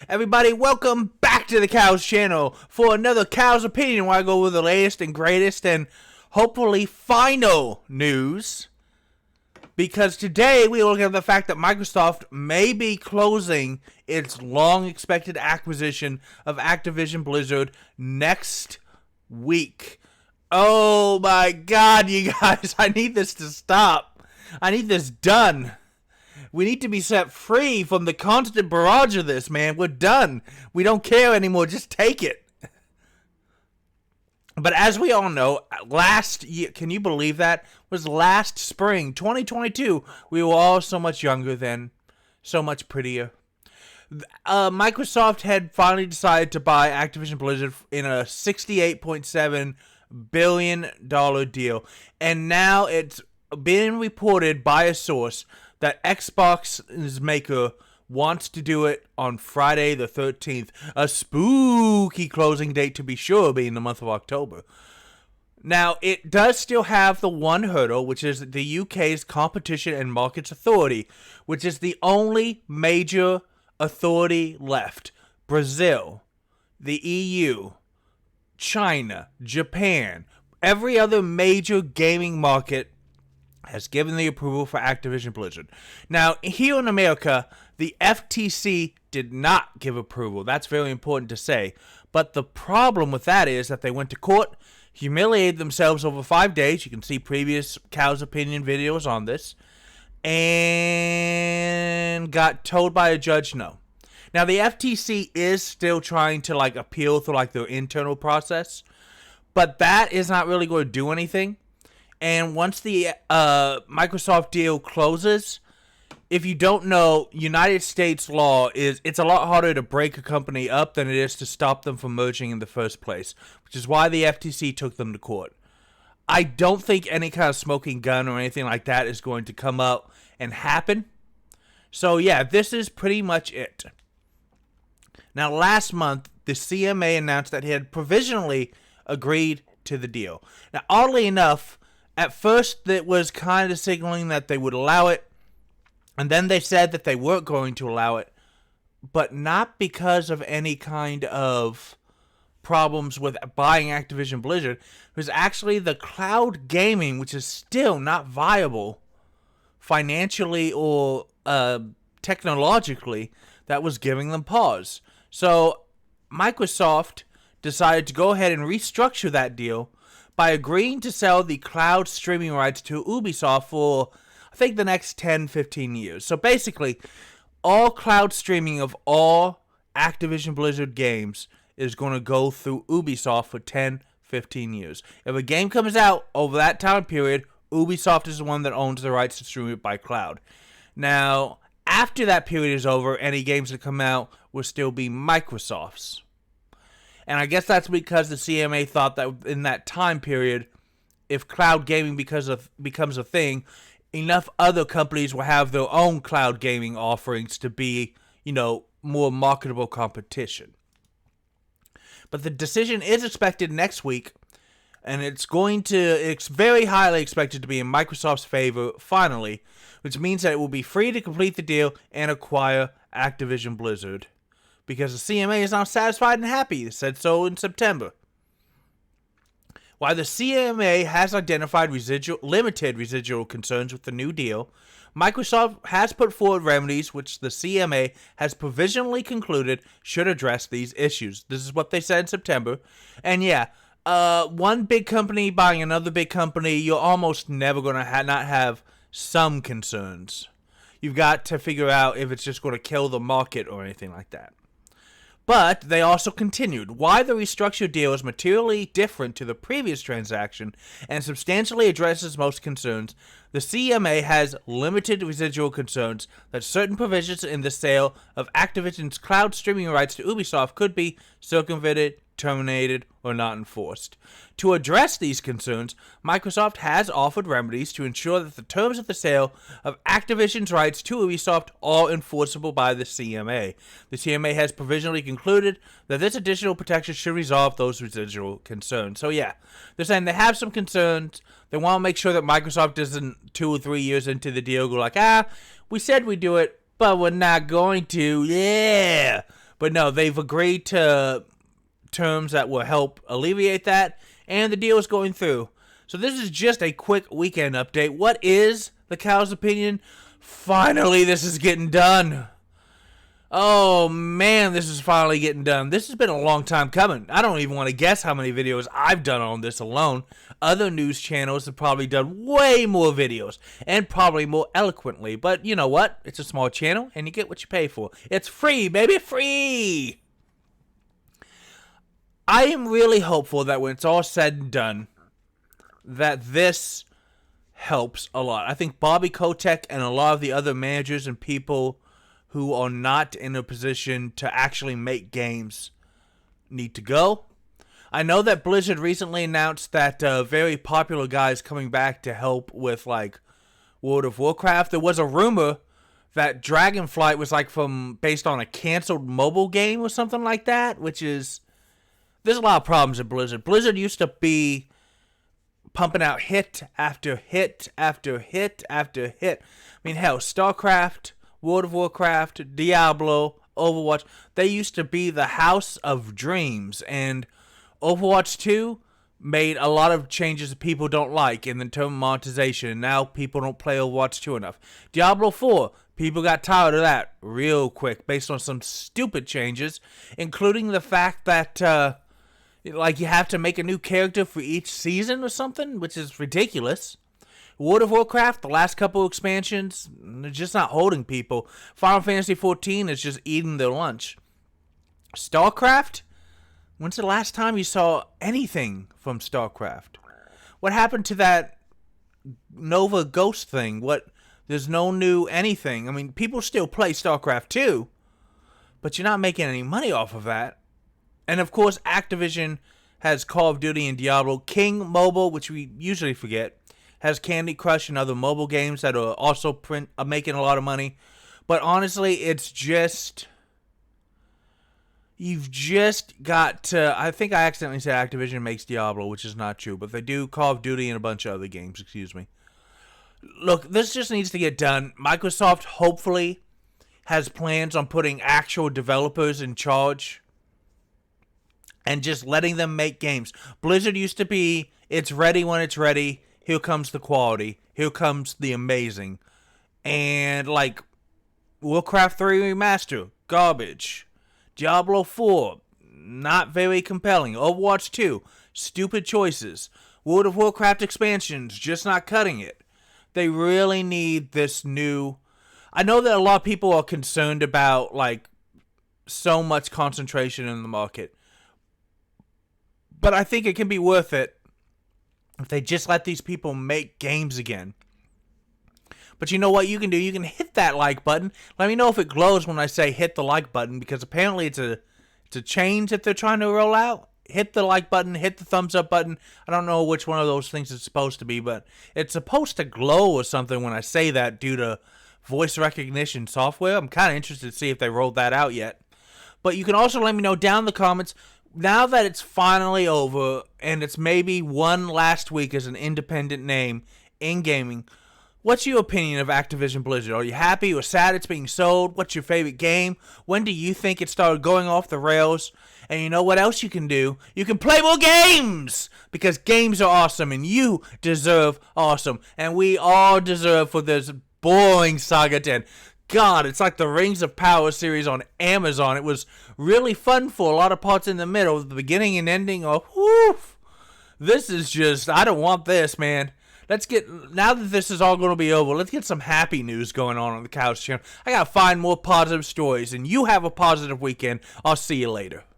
Everybody, welcome back to the Cows channel for another Cows Opinion, where I go with the latest and greatest and hopefully final news. Because today we look at the fact that Microsoft may be closing its long-expected acquisition of Activision Blizzard next week. Oh my god, you guys, I need this to stop. I need this done. We need to be set free from the constant barrage of this, man. We're done. We don't care anymore. Just take it. But as we all know, last year, can you believe that? Was last spring, 2022. We were all so much younger then, so much prettier. Microsoft had finally decided to buy Activision Blizzard in a $68.7 billion deal. And now it's being reported by a source that Xbox's maker wants to do it on Friday the 13th. A spooky closing date, to be sure, being the month of October. Now, it does still have the one hurdle, which is the UK's Competition and Markets Authority, which is the only major authority left. Brazil, the EU, China, Japan, every other major gaming market has given the approval for Activision Blizzard. Now, here in America, the FTC did not give approval. That's very important to say. But the problem with that is that they went to court, humiliated themselves over 5 days. You can see previous Cow's Opinion videos on this. And got told by a judge no. Now, the FTC is still trying to appeal through their internal process. But that is not really going to do anything. And once the Microsoft deal closes, if you don't know, United States law it's a lot harder to break a company up than it is to stop them from merging in the first place, which is why the FTC took them to court. I don't think any kind of smoking gun or anything like that is going to come up and happen. So yeah, this is pretty much it. Now, last month, the CMA announced that it had provisionally agreed to the deal. Now, oddly enough, at first, it was kind of signaling that they would allow it, and then they said that they weren't going to allow it, but not because of any kind of problems with buying Activision Blizzard. It was actually the cloud gaming, which is still not viable financially or technologically, that was giving them pause. So Microsoft decided to go ahead and restructure that deal by agreeing to sell the cloud streaming rights to Ubisoft for, I think, the next 10-15 years. So basically, all cloud streaming of all Activision Blizzard games is going to go through Ubisoft for 10-15 years. If a game comes out over that time period, Ubisoft is the one that owns the rights to stream it by cloud. Now, after that period is over, any games that come out will still be Microsoft's. And I guess that's because the CMA thought that in that time period, if cloud gaming becomes a thing, enough other companies will have their own cloud gaming offerings to be, more marketable competition. But the decision is expected next week, and it's very highly expected to be in Microsoft's favor finally, which means that it will be free to complete the deal and acquire Activision Blizzard. Because the CMA is not satisfied and happy. It said so in September. While the CMA has identified limited residual concerns with the new deal, Microsoft has put forward remedies which the CMA has provisionally concluded should address these issues. This is what they said in September. And yeah, one big company buying another big company, you're almost never going to not have some concerns. You've got to figure out if it's just going to kill the market or anything like that. But they also continued, why the restructured deal is materially different to the previous transaction and substantially addresses most concerns. The CMA has limited residual concerns that certain provisions in the sale of Activision's cloud streaming rights to Ubisoft could be circumvented, terminated, or not enforced. To address these concerns, Microsoft has offered remedies to ensure that the terms of the sale of Activision's rights to Ubisoft are enforceable by the CMA. The CMA has provisionally concluded that this additional protection should resolve those residual concerns. So yeah, they're saying they have some concerns. They want to make sure that Microsoft doesn't 2 or 3 years into the deal go we said we'd do it, but we're not going to. Yeah. But no, they've agreed to terms that will help alleviate that, and the deal is going through. So this is just a quick weekend update. What is the cow's opinion? Finally, this is getting done. Oh man, this is finally getting done. This has been a long time coming. I don't even want to guess how many videos I've done on this alone. Other news channels have probably done way more videos, and probably more eloquently. But you know what? It's a small channel, and you get what you pay for. It's free, baby, free! I am really hopeful that when it's all said and done, that this helps a lot. I think Bobby Kotick and a lot of the other managers and people who are not in a position to actually make games need to go. I know that Blizzard recently announced that very popular guy is coming back to help with like World of Warcraft. There was a rumor that Dragonflight was like based on a canceled mobile game or something like that, which is, there's a lot of problems at Blizzard. Blizzard used to be pumping out hit after hit after hit after hit. I mean, hell, StarCraft, World of Warcraft, Diablo, Overwatch, they used to be the house of dreams, and Overwatch 2 made a lot of changes that people don't like in the term of monetization. Now people don't play Overwatch 2 enough. Diablo 4, people got tired of that real quick based on some stupid changes, including the fact that like you have to make a new character for each season or something, which is ridiculous. World of Warcraft, the last couple expansions, they're just not holding people. Final Fantasy XIV is just eating their lunch. StarCraft, when's the last time you saw anything from StarCraft? What happened to that Nova Ghost thing? There's no new anything. I mean, people still play StarCraft 2, but you're not making any money off of that. And of course, Activision has Call of Duty and Diablo. King Mobile, which we usually forget, has Candy Crush and other mobile games that are also making a lot of money. But honestly, it's just, you've just got to, I think I accidentally said Activision makes Diablo, which is not true, but they do Call of Duty and a bunch of other games, excuse me. Look, this just needs to get done. Microsoft hopefully has plans on putting actual developers in charge and just letting them make games. Blizzard used to be, it's ready when it's ready. Here comes the quality. Here comes the amazing. And like Warcraft 3 Remaster, garbage. Diablo 4, not very compelling. Overwatch 2, stupid choices. World of Warcraft expansions, just not cutting it. They really need this new... I know that a lot of people are concerned about like so much concentration in the market. But I think it can be worth it if they just let these people make games again. But you know what you can do? You can hit that like button. Let me know if it glows when I say hit the like button, because apparently it's a change that they're trying to roll out. Hit the like button, hit the thumbs up button. I don't know which one of those things it's supposed to be, but it's supposed to glow or something when I say that due to voice recognition software. I'm kind of interested to see if they rolled that out yet. But you can also let me know down in the comments, now that it's finally over, and it's maybe one last week as an independent name in gaming, what's your opinion of Activision Blizzard? Are you happy or sad it's being sold? What's your favorite game? When do you think it started going off the rails? And you know what else you can do? You can play more games! Because games are awesome, and you deserve awesome. And we all deserve for this boring Saga 10. God, it's like the Rings of Power series on Amazon. It was really fun for a lot of parts in the middle. The beginning and ending are, whoo! This is just, I don't want this, man. Now that this is all going to be over, let's get some happy news going on the Couch Channel. I got to find more positive stories, and you have a positive weekend. I'll see you later.